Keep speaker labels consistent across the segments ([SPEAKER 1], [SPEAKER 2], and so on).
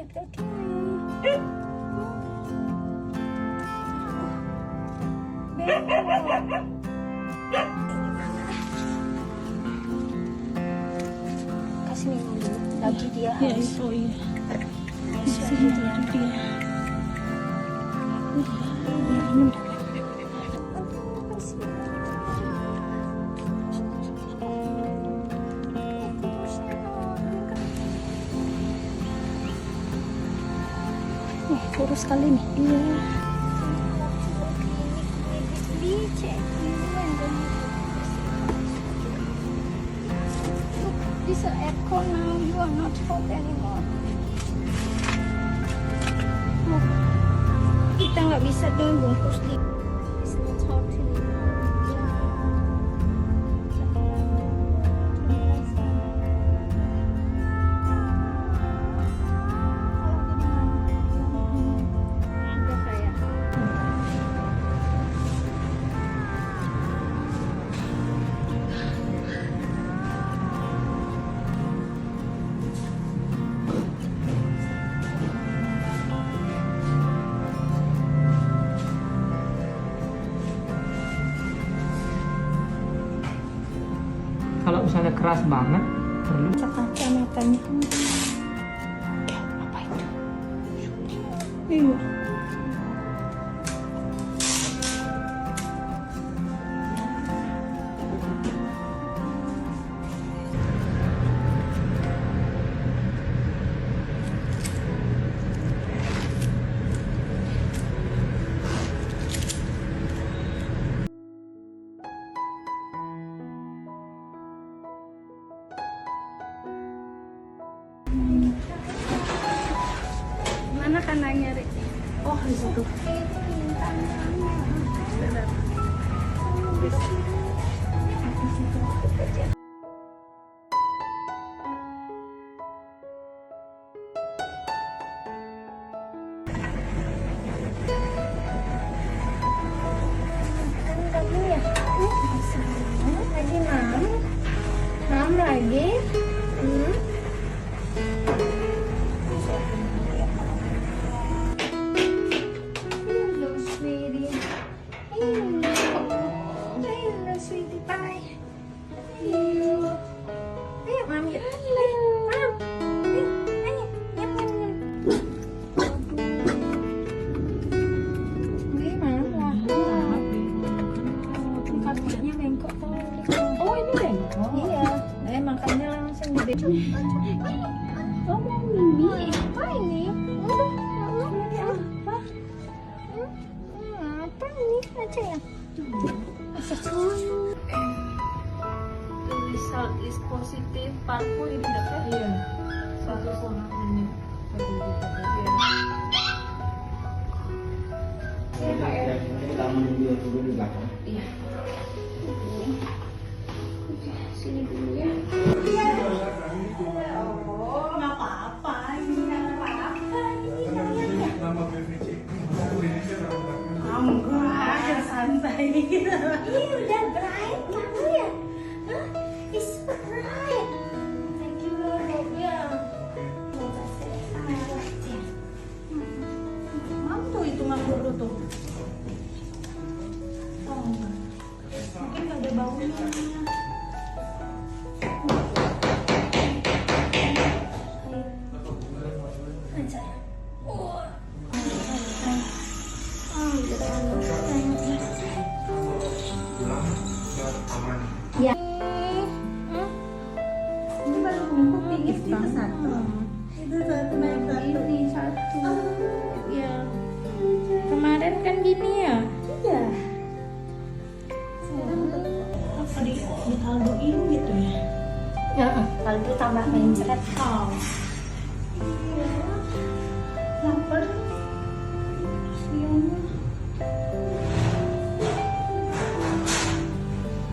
[SPEAKER 1] lihat kakinya. Bengkok. Kasih minum dulu. Lagi dia haus.
[SPEAKER 2] Oh iya.
[SPEAKER 1] Haus lagi dia.
[SPEAKER 2] Minum.
[SPEAKER 1] Kurus sekali nih.
[SPEAKER 2] Iya.
[SPEAKER 1] This aircon now, you are not hot anymore. Oh, kita nggak bisa dong bungkus di. It's not hot anymore.
[SPEAKER 3] Kalau misalnya keras banget perlu
[SPEAKER 1] Kaca matanya. Apa itu?
[SPEAKER 2] Iya.
[SPEAKER 1] Mana kanannya, Rik?
[SPEAKER 2] Oh, di situ.
[SPEAKER 1] Kamu ya? Lagi mam? Mam lagi? Hello, sweetie. Hello, sweetie pie. Ayo. Ayo, mam ya. Mam. Ayo, ayo. Nyam, nyam, nyam. Wih, mam lah. Kakinya bengkok.
[SPEAKER 2] Oh, ini bengkok.
[SPEAKER 1] Iya, makanya langsung gede.
[SPEAKER 2] Oh, mau Mimi.
[SPEAKER 1] Apa ini? Ini apa? Apa ini aja ya?
[SPEAKER 2] The result is positive. Parku ini dapat. Iya. 1,5 menit. Iya.
[SPEAKER 1] Sini dulu ya.
[SPEAKER 2] Nggak apa-apa. Ini nggak apa-apa. Enggak, ya santai.
[SPEAKER 1] Iya, udah bright kamu ya? Hah? It's bright. Thank you, Lord. Ya.
[SPEAKER 2] Mam tuh itu nganggur tuh. Oh, enggak. Mungkin nggak ada baunya.
[SPEAKER 1] Ya.
[SPEAKER 2] Ini baru bungkus pingis itu satu. Itu satu naik satu.
[SPEAKER 1] Ini satu. Ya. Kemarin kan gini ya?
[SPEAKER 2] Iya. Apa di kalduin gitu ya?
[SPEAKER 1] Ya, kaldu tambah mencret.
[SPEAKER 2] Oh. Iya. Lapar. Siangnya.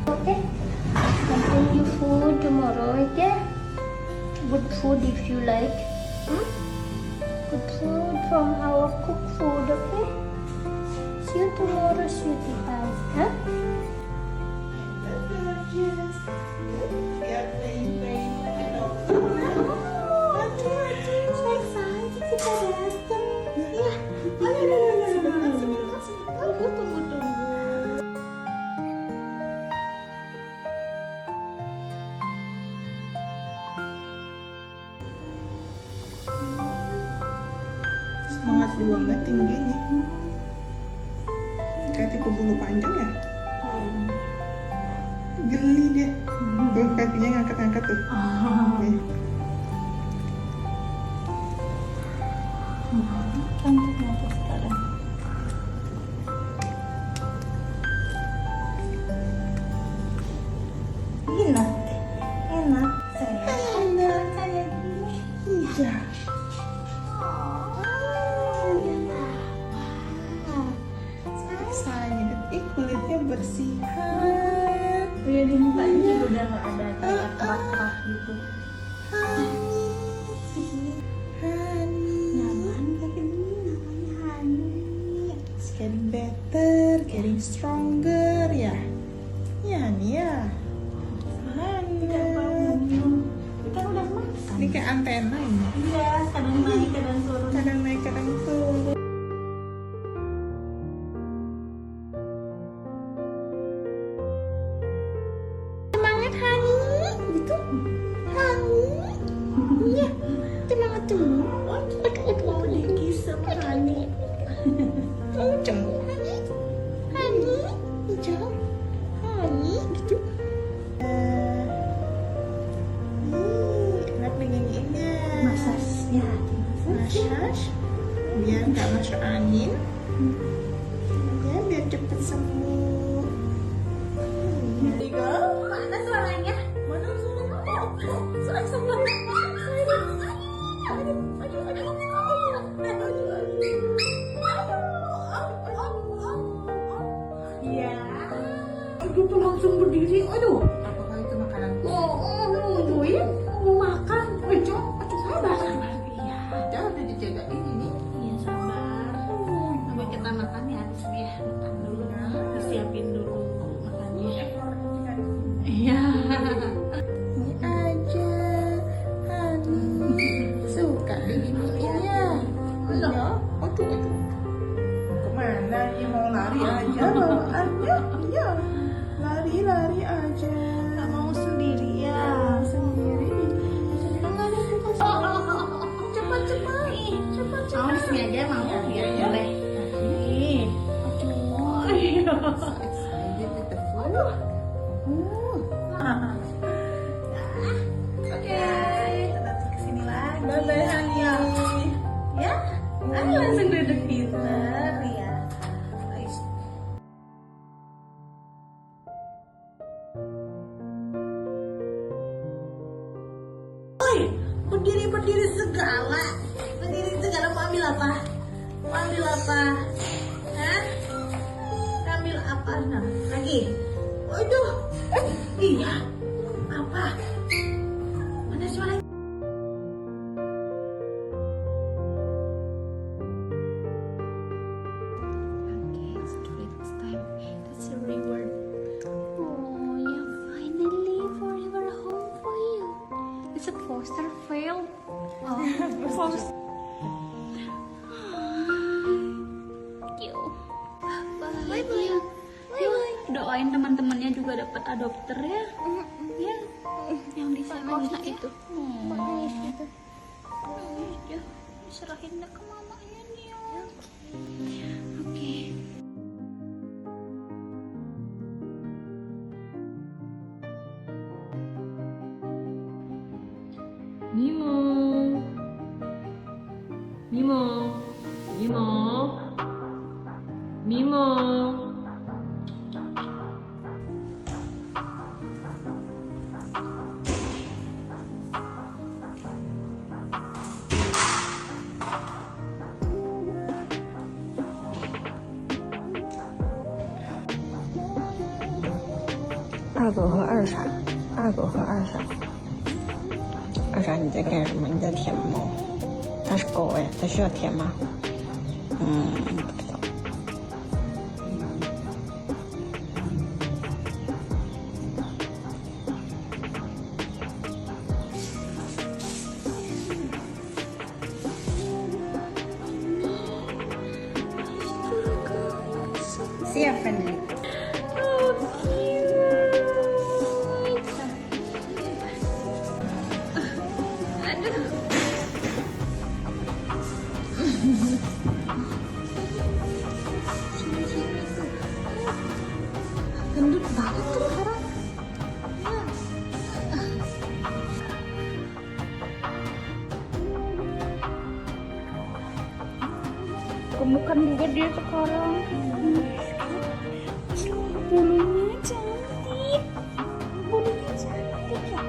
[SPEAKER 1] Okay. I'll bring you food tomorrow, okay? Good food if you like. Good food from our cook food, okay? See you tomorrow, sweetie pie. Huh? So excited.
[SPEAKER 2] semangat banget tingginya. Kayak tipe bulu panjang ya. Geli dia. Tuh kakinya ngangkat-ngangkat tuh. Nih.
[SPEAKER 1] Cantik aku sekarang. Enak, enak. Sayang, kayak gini.
[SPEAKER 2] Iya. Sayang, kulitnya bersihan.
[SPEAKER 1] Iya, di mukanya juga udah nggak ada kayak kerak-kerak gitu. Nyaman kayak gini, namanya Hani.
[SPEAKER 2] It's getting better, getting stronger ya. Ya nih ya.
[SPEAKER 1] Kita bangun. Kita udah makan.
[SPEAKER 2] Ini kayak antena ini.
[SPEAKER 1] Iya, kadang naik, kadang turun.
[SPEAKER 2] Kadang naik, kadang turun. Semangat Hani, gitu. Hani, iya, semangat tuh.
[SPEAKER 1] Mau dikis sama Hani.
[SPEAKER 2] Oh, cemburu Hani, Hani, hijau, Hani, gitu. Enak nyanyiinnya.
[SPEAKER 1] Masas, ya.
[SPEAKER 2] Massage biar nggak masuk angin ya, biar cepet sembuh. Tiga.
[SPEAKER 1] Mana suaranya?
[SPEAKER 2] Mana suaranya?
[SPEAKER 1] Suara sebelah. Ya. Gitu langsung berdiri. Aduh.
[SPEAKER 2] Apakah itu makanan?
[SPEAKER 1] Nungguin mau makan. Aduh, sabar. Iya.
[SPEAKER 2] Udah dijagain ini.
[SPEAKER 1] Iya, sabar. Sampai kita makan ya, habis ya. Makan dulu. Disiapin dulu makannya. Iya.
[SPEAKER 2] Ini aja, Hani. Suka diginiin ya. Iya. Aduh. Kemana ini mau lari aja bawaannya? Iya. Lari aja.
[SPEAKER 1] Nggak mau sendiri ya.
[SPEAKER 2] Sendiri.
[SPEAKER 1] Cepat. Mau di sini aja mau?
[SPEAKER 2] Iya.
[SPEAKER 1] Boleh. Nih. Aduh.
[SPEAKER 2] Aduh.
[SPEAKER 1] Oke. Kita datang ke sini lagi.
[SPEAKER 2] Bye-bye Hani.
[SPEAKER 1] Ya. Langsung duduk pintar ya. Guys. Oi, berdiri segala. Mau ambil apa? Hah? Ambil apa? Nah, lagi. Waduh. Iya. Apa? Mana suaranya? Okay, it's treats time. That's a reward. Oh, yeah, finally, forever home for you. Is it poster failed? Oh, poster. Bye bye. Yuk, doain teman-temannya juga dapat adopter ya. Ya, yang di sana itu. Ya, serahin dah ke mamanya nih. Oke.
[SPEAKER 3] Mimo.
[SPEAKER 4] 二狗和二傻，二傻你在干什么？你在舔毛？它是狗哎，它需要舔吗？不知道。
[SPEAKER 2] Siapa nih? Gendut banget tuh sekarang.
[SPEAKER 1] Gemukan juga dia sekarang.
[SPEAKER 2] Bulunya cantik. Bulunya cantik ya.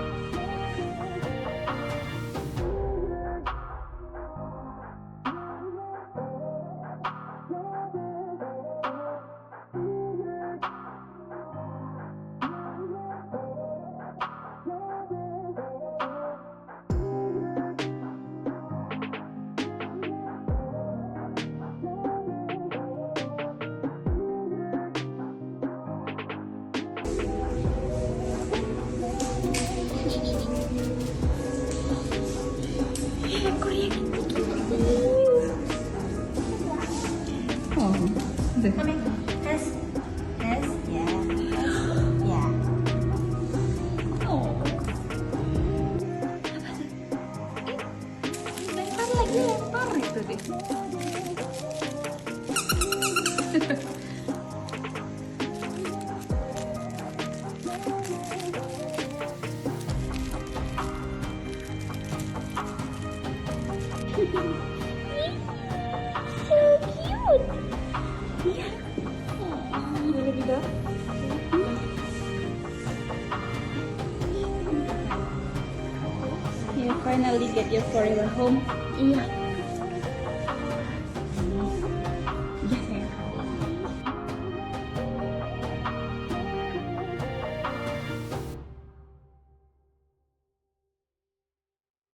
[SPEAKER 3] Oh, deh.
[SPEAKER 2] Tes, ya, ya. Oh. Lempar lagi, lempar itu deh.
[SPEAKER 1] So cute.
[SPEAKER 2] Boleh juga. You finally get your forever home.
[SPEAKER 1] Iya.